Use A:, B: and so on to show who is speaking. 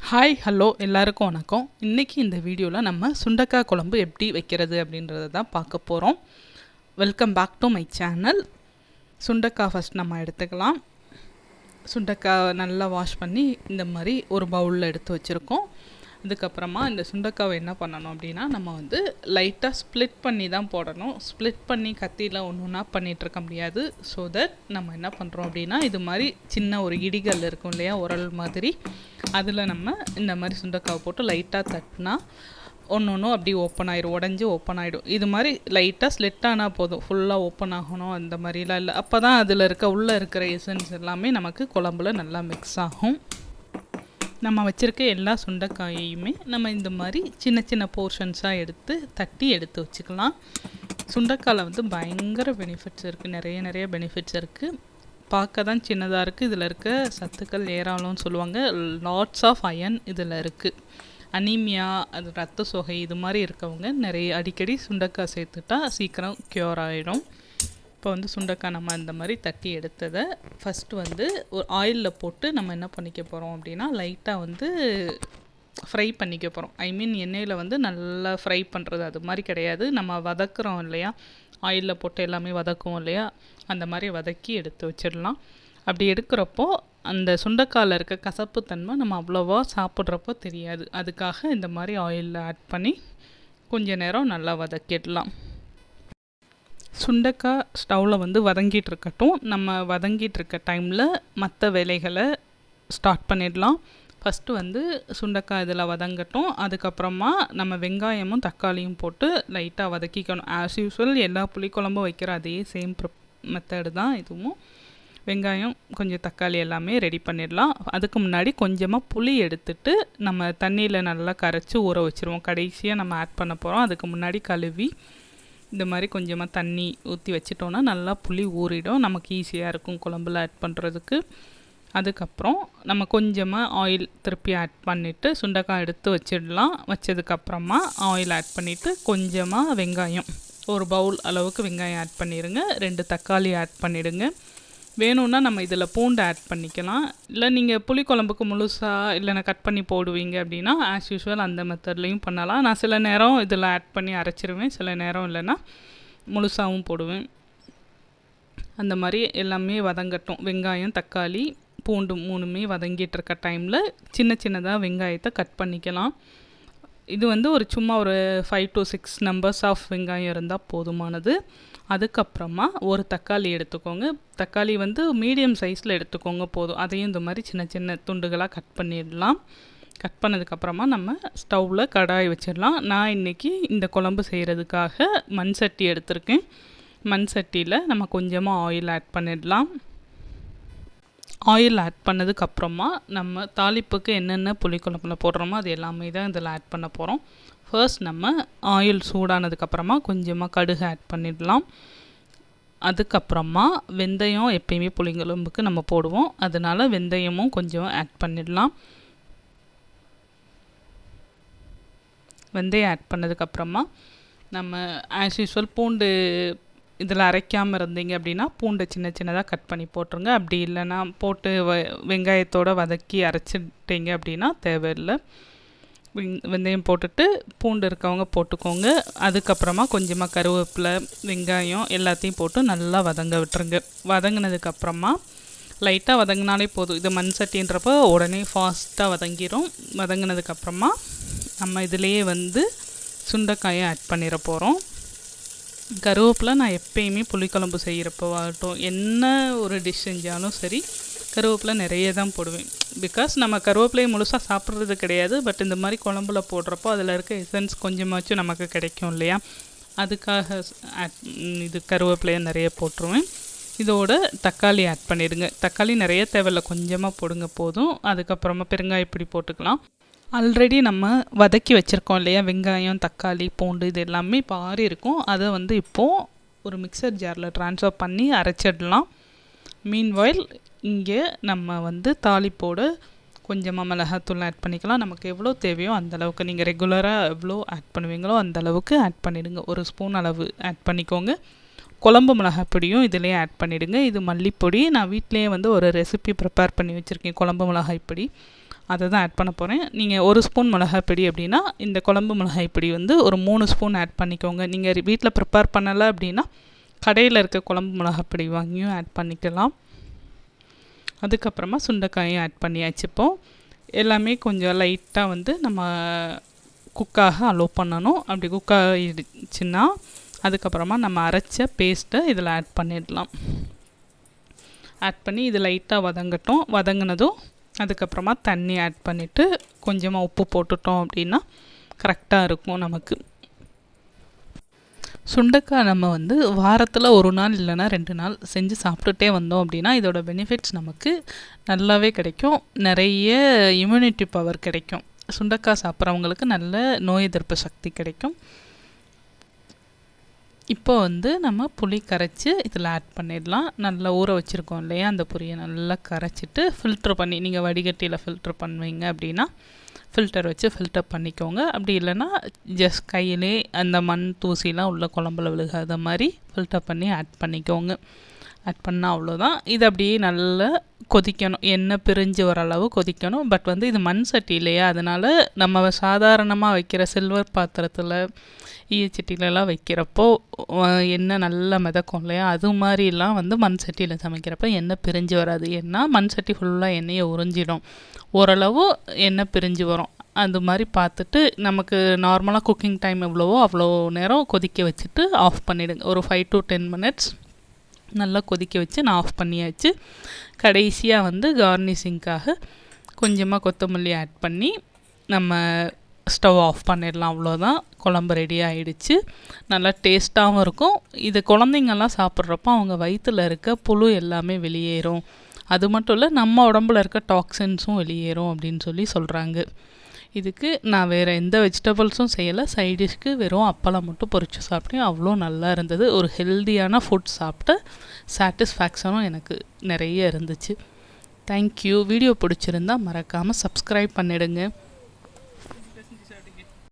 A: Hi hello எல்லாருக்கும் வணக்கம். இன்றைக்கி இந்த வீடியோவில் நம்ம சுண்டக்காய் குழம்பு எப்படி வைக்கிறது அப்படின்றத தான் பார்க்க போகிறோம். Welcome back to my channel. சுண்டக்காய் ஃபஸ்ட் நம்ம எடுத்துக்கலாம். சுண்டக்காய் நல்லா வாஷ் பண்ணி இந்த மாதிரி ஒரு பவுலில் எடுத்து வச்சுருக்கோம். அதுக்கப்புறமா இந்த சுண்டக்காவை என்ன பண்ணணும் அப்படின்னா, நம்ம வந்து லைட்டாக ஸ்ப்ளிட் பண்ணி தான் போடணும். ஸ்ப்ளிட் பண்ணி கத்தியில் ஒன்று ஒன்றா பண்ணிகிட்ருக்க முடியாது. ஸோ தட் நம்ம என்ன பண்ணுறோம் அப்படின்னா, இது மாதிரி சின்ன ஒரு இடிகள் இருக்கும் இல்லையா, உரல் மாதிரி, அதில் நம்ம இந்த மாதிரி சுண்டக்காவை போட்டு லைட்டாக தட்டினா ஒன்று ஒன்றும் அப்படி ஓப்பன் ஆகிடும், உடஞ்சி ஓப்பன் ஆகிடும். இது மாதிரி லைட்டாக ஸ்லிட் ஆனால் போதும், ஃபுல்லாக ஓப்பன் ஆகணும் அந்த மாதிரிலாம் இல்லை. அப்போ தான் அதில் உள்ளே இருக்கிற எசன்ஸ் எல்லாமே நமக்கு குழம்புல நல்லா மிக்ஸ் ஆகும். நம்ம வச்சுருக்க எல்லா சுண்டைக்காயையுமே நம்ம இந்த மாதிரி சின்ன சின்ன போர்ஷன்ஸாக தட்டி எடுத்து வச்சுக்கலாம். சுண்டைக்காயில் வந்து பயங்கர பெனிஃபிட்ஸ் இருக்குது, நிறைய பெனிஃபிட்ஸ் இருக்குது. பார்க்க தான் சின்னதாக இருக்குது, இதில் இருக்க சத்துக்கள் ஏராளம்னு சொல்லுவாங்க. லாட்ஸ் ஆஃப் அயன் இதில் இருக்குது. அனீமியா, அது ரத்த சோகை இது மாதிரி இருக்கவங்க அடிக்கடி சுண்டைக்காய் சேர்த்துட்டா சீக்கிரம் க்யூர் ஆகிடும். இப்போ வந்து சுண்டைக்காய் நம்ம இந்த மாதிரி தட்டி எடுத்ததை ஃபஸ்ட்டு வந்து ஒரு ஆயிலில் போட்டு நம்ம என்ன பண்ணிக்க போகிறோம் அப்படின்னா, லைட்டாக வந்து ஃப்ரை பண்ணிக்க போகிறோம். எண்ணெயில் வந்து நல்லா ஃப்ரை பண்ணுறது அது மாதிரி கிடையாது, நம்ம வதக்குறோம் இல்லையா, ஆயிலில் போட்டு எல்லாமே வதக்குவோம் இல்லையா, அந்த மாதிரி வதக்கி எடுத்து வச்சிடலாம். அப்படி எடுக்கிறப்போ அந்த சுண்டைக்காயில் இருக்க கசப்பு தன்மை நம்ம அவ்வளோவா சாப்பிட்றப்போ தெரியாது. அதுக்காக இந்த மாதிரி ஆயிலில் ஆட் பண்ணி கொஞ்ச நேரம் நல்லா வதக்கிடலாம். சுண்டைக்காய் ஸ்டவ்வில் வந்து வதங்கிட்டு இருக்கட்டும். நம்ம வதங்கிட்டு இருக்க டைமில் மற்ற வேலைகளை ஸ்டார்ட் பண்ணிடலாம். ஃபஸ்ட்டு வந்து சுண்டைக்காய் இதில் வதங்கட்டும். அதுக்கப்புறமா நம்ம வெங்காயமும் தக்காளியும் போட்டு லைட்டாக வதக்கிக்கணும். ஆஸ் யூஸ்வல் எல்லா புளிக்குழம்பும் வைக்கிற அதே சேம் மெத்தடு தான் இதுவும். வெங்காயம் கொஞ்சம் தக்காளி எல்லாமே ரெடி பண்ணிடலாம். அதுக்கு முன்னாடி கொஞ்சமாக புளி எடுத்துட்டு நம்ம தண்ணியில் நல்லா கரைச்சி ஊற வச்சுருவோம். கடைசியாக நம்ம ஆட் பண்ண போகிறோம். அதுக்கு முன்னாடி கழுவி இந்த மாதிரி கொஞ்சமாக தண்ணி ஊற்றி வச்சிட்டோன்னா நல்லா புளி ஊறிடும், நமக்கு ஈஸியாக இருக்கும் குழம்புல ஆட் பண்ணுறதுக்கு. அதுக்கப்புறம் நம்ம கொஞ்சமாக ஆயில் திருப்பி ஆட் பண்ணிவிட்டு சுண்டைக்காய் எடுத்து வச்சிடலாம். வச்சதுக்கப்புறமா ஆயில் ஆட் பண்ணிவிட்டு கொஞ்சமாக வெங்காயம், ஒரு பவுல் அளவுக்கு வெங்காயம் ஆட் பண்ணிடுங்க. 2 தக்காளி ஆட் பண்ணிவிடுங்க. வேணும்னா நம்ம இதில் பூண்டு ஆட் பண்ணிக்கலாம். இல்லை நீங்கள் புளிக்குழம்புக்கு முழுசாக இல்லைன்னா கட் பண்ணி போடுவீங்க அப்படின்னா ஆஸ் யூஸ்வல் அந்த மெத்தட்லேயும் பண்ணலாம். நான் சில நேரம் இதில் ஆட் பண்ணி அரைச்சிருவேன், சில நேரம் இல்லைன்னா முழுசாகவும் போடுவேன். அந்த மாதிரி எல்லாமே வதங்கட்டும். வெங்காயம், தக்காளி, பூண்டு 3மே வதங்கிட்டு இருக்க டைமில் சின்னதாக வெங்காயத்தை கட் பண்ணிக்கலாம். இது வந்து சும்மா ஒரு 5 to 6 நம்பர்ஸ் ஆஃப் வெங்காயம் இருந்தால் போதுமானது. அதுக்கப்புறமா ஒரு தக்காளி எடுத்துக்கோங்க. தக்காளி வந்து மீடியம் சைஸில் எடுத்துக்கோங்க போதும். அதையும் இந்த மாதிரி சின்ன துண்டுகளாக கட் பண்ணிடலாம். கட் பண்ணதுக்கப்புறமா நம்ம ஸ்டவ்வில் கடாய் வச்சிடலாம். நான் இன்றைக்கி இந்த குழம்பு செய்கிறதுக்காக மண் சட்டி எடுத்திருக்கேன். மண் சட்டியில் நம்ம கொஞ்சமாக ஆயில் ஆட் பண்ணிடலாம். ஆயில் ஆட் பண்ணதுக்கப்புறமா நம்ம தாளிப்புக்கு என்னென்ன புளிக்குழம்புல போடுறோமோ அது எல்லாமே தான் இதில் ஆட் பண்ண போகிறோம். ஃபர்ஸ்ட் நம்ம ஆயில் சூடானதுக்கப்புறமா கொஞ்சமாக கடுகு ஆட் பண்ணிடலாம். அதுக்கப்புறமா வெந்தயம் எப்பயுமே புளிக்குழம்புக்கு நம்ம போடுவோம், அதனால் வெந்தயமும் கொஞ்சம் ஆட் பண்ணிடலாம். வெந்தயம் ஆட் பண்ணதுக்கப்புறமா நம்ம ஆஸ் யூஸ்வல் பூண்டு இதில் அரைக்காமல் இருந்தீங்க அப்படின்னா பூண்டை சின்னதாக கட் பண்ணி போட்டுருங்க. அப்படி இல்லைன்னா போட்டு வெங்காயத்தோடு வதக்கி அரைச்சிட்டிங்க அப்படின்னா தேவையில்லை. வெந்தயம் போட்டுட்டு பூண்டு இருக்கவங்க போட்டுக்கோங்க. அதுக்கப்புறமா கொஞ்சமாக கருவேப்பிலை, வெங்காயம் எல்லாத்தையும் போட்டு நல்லா வதங்க விட்டுருங்க. வதங்கினதுக்கப்புறமா லைட்டாக வதங்கினாலே போதும். இது மண் சட்டின்றப்போ உடனே ஃபாஸ்ட்டாக வதங்கிடும். வதங்கினதுக்கப்புறமா நம்ம இதிலேயே வந்து சுண்டைக்காயை ஆட் பண்ணிட போகிறோம். கருவேப்பிலை நான் எப்பயுமே புளிக்குழம்பு செய்கிறப்போவாகட்டும், என்ன ஒரு டிஷ் செஞ்சாலும் சரி கருவேப்பிலை நிறைய தான் போடுவேன். பிகாஸ் நம்ம கருவேப்பிலையை முழுசாக சாப்பிட்றது கிடையாது, பட் இந்த மாதிரி குழம்புல போடுறப்போ அதில் இருக்க எசன்ஸ் கொஞ்சமாச்சும் நமக்கு கிடைக்கும் இல்லையா, அதுக்காக இது கருவேப்பிலையை நிறைய போட்டுருவேன். இதோட தக்காளி ஆட் பண்ணிடுங்க. தக்காளி நிறைய தேவையில்லை, கொஞ்சமாக போடுங்க போதும். அதுக்கப்புறமா பெருங்காயப்பொடி போட்டுக்கலாம். ஆல்ரெடி நம்ம வதக்கி வச்சுருக்கோம் இல்லையா, வெங்காயம், தக்காளி, பூண்டு இது எல்லாமே இப்போ ஆறி இருக்கும். அதை வந்து இப்போது ஒரு மிக்சர் ஜாரில் ட்ரான்ஸ்ஃபர் பண்ணி அரைச்சிடலாம். மீன்வாயில் இங்கே நம்ம வந்து தாளிப்போடு கொஞ்சமாக மிளகாத்தூள் ஆட் பண்ணிக்கலாம். நமக்கு எவ்வளோ தேவையோ அந்தளவுக்கு, நீங்கள் ரெகுலராக எவ்வளோ ஆட் பண்ணுவீங்களோ அந்தளவுக்கு ஆட் பண்ணிவிடுங்க. 1 ஸ்பூன் அளவு ஆட் பண்ணிக்கோங்க. குழம்பு மிளகாய்ப்பொடியும் இதிலே ஆட் பண்ணிவிடுங்க. இது மல்லிப்பொடி. நான் வீட்டிலேயே வந்து ஒரு ரெசிபி ப்ரிப்பேர் பண்ணி வச்சுருக்கேன், குழம்பு மிளகாய் பொடி. அதை தான் ஆட் பண்ண போகிறேன். நீங்கள் 1 ஸ்பூன் மிளகாய் பொடி அப்படின்னா இந்த குழம்பு மிளகாய் பொடி வந்து ஒரு 3 ஸ்பூன் ஆட் பண்ணிக்கோங்க. நீங்கள் வீட்டில் ப்ரிப்பேர் பண்ணலை அப்படின்னா கடையில் இருக்க குழம்பு மிளகாய் பொடி வாங்கியும் ஆட் பண்ணிக்கலாம். அதுக்கப்புறமா சுண்டைக்காயும் ஆட் பண்ணியாச்சு. இப்போது எல்லாமே கொஞ்சம் லைட்டாக வந்து நம்ம குக்காக அலோவ் பண்ணணும். அப்படி குக் ஆகிடுச்சுன்னா அதுக்கப்புறமா நம்ம அரைச்ச பேஸ்ட்டை இதில் ஆட் பண்ணிடலாம். ஆட் பண்ணி இது லைட்டாக வதங்கட்டும். வதங்கினதும் அதுக்கப்புறமா தண்ணி ஆட் பண்ணிவிட்டு கொஞ்சமாக உப்பு போட்டுட்டோம் அப்படின்னா கரெக்டாக இருக்கும் நமக்கு. சுண்டைக்காய் நம்ம வந்து வாரத்தில் 1 நாள் இல்லைனா 2 நாள் செஞ்சு சாப்பிட்டுட்டே வந்தோம் அப்படின்னா இதோட பெனிஃபிட்ஸ் நமக்கு நல்லாவே கிடைக்கும். நிறைய இம்யூனிட்டி பவர் கிடைக்கும். சுண்டைக்காய் சாப்பிட்றவங்களுக்கு நல்ல நோய் எதிர்ப்பு சக்தி கிடைக்கும். இப்போ வந்து நம்ம புளி கரைச்சி இதில் ஆட் பண்ணிடலாம். நல்லா ஊற வச்சுருக்கோம் இல்லையா, அந்த புளியை நல்லா கரைச்சிட்டு ஃபில்ட்ரு பண்ணி, நீங்கள் வடிகட்டியில் ஃபில்ட்ரு பண்ணுவீங்க அப்படின்னா ஃபில்டர் வச்சு ஃபில்டர் பண்ணிக்கோங்க. அப்படி இல்லைன்னா ஜஸ்ட் கையிலே அந்த மண் தூசிலாம் உள்ள குழம்புல விழுகாத மாதிரி ஃபில்டர் பண்ணி ஆட் பண்ணிக்கோங்க. ஆட் பண்ணால் அவ்வளோதான். இது அப்படியே நல்லா கொதிக்கணும். எண்ணெய் பிரிஞ்சு வர அளவு கொதிக்கணும். பட் வந்து இது மண் சட்டி இல்லையா, அதனால் நம்ம சாதாரணமாக வைக்கிற சில்வர் பாத்திரத்தில் ஈயச்சட்டிலலாம் வைக்கிறப்போ எண்ணெய் நல்லா மிதக்கும் இல்லையா, அது மாதிரிலாம் வந்து மண் சட்டியில் சமைக்கிறப்போ எண்ணெய் பிரிஞ்சு வராது. ஏன்னா மண் சட்டி ஃபுல்லாக எண்ணெயை உறிஞ்சிடும். ஓரளவு எண்ணெய் பிரிஞ்சு வரும். அது மாதிரி பார்த்துட்டு நமக்கு நார்மலாக குக்கிங் டைம் எவ்வளவோ அவ்வளோ நேரம் கொதிக்க வச்சுட்டு ஆஃப் பண்ணிவிடுங்க. ஒரு 5 to 10 minutes நல்லா கொதிக்க வச்சு நான் ஆஃப் பண்ணியாச்சு. கடைசியாக வந்து கார்னிஷிங்காக கொஞ்சமாக கொத்தமல்லி ஆட் பண்ணி நம்ம ஸ்டவ் ஆஃப் பண்ணிடலாம். அவ்வளோதான், குழம்பு ரெடி ஆகிடுச்சு. நல்லா டேஸ்ட்டாகவும் இருக்கும். இது குழந்தைங்கள்லாம் சாப்பிட்றப்போ அவங்க வயிற்றில் இருக்க புழு எல்லாமே வெளியேறும். அது மட்டும் இல்லை, நம்ம உடம்புல இருக்க டாக்ஸின்ஸும் வெளியேறும் அப்படின்னு சொல்லி சொல்கிறாங்க. இதுக்கு நான் வேறு எந்த வெஜிடபிள்ஸும் செய்யலை. சைடிஷ்க்கு வெறும் அப்பளம் மட்டும் பொரிச்சு சாப்பிட்டேன். அவ்வளோ நல்லா இருந்தது. ஒரு ஹெல்தியான ஃபுட் சாப்பிட்ட சாட்டிஸ்ஃபேக்ஷனும் எனக்கு நிறைய இருந்துச்சு. தேங்க்யூ. வீடியோ பிடிச்சிருந்தா மறக்காமல் சப்ஸ்கிரைப் பண்ணிடுங்க.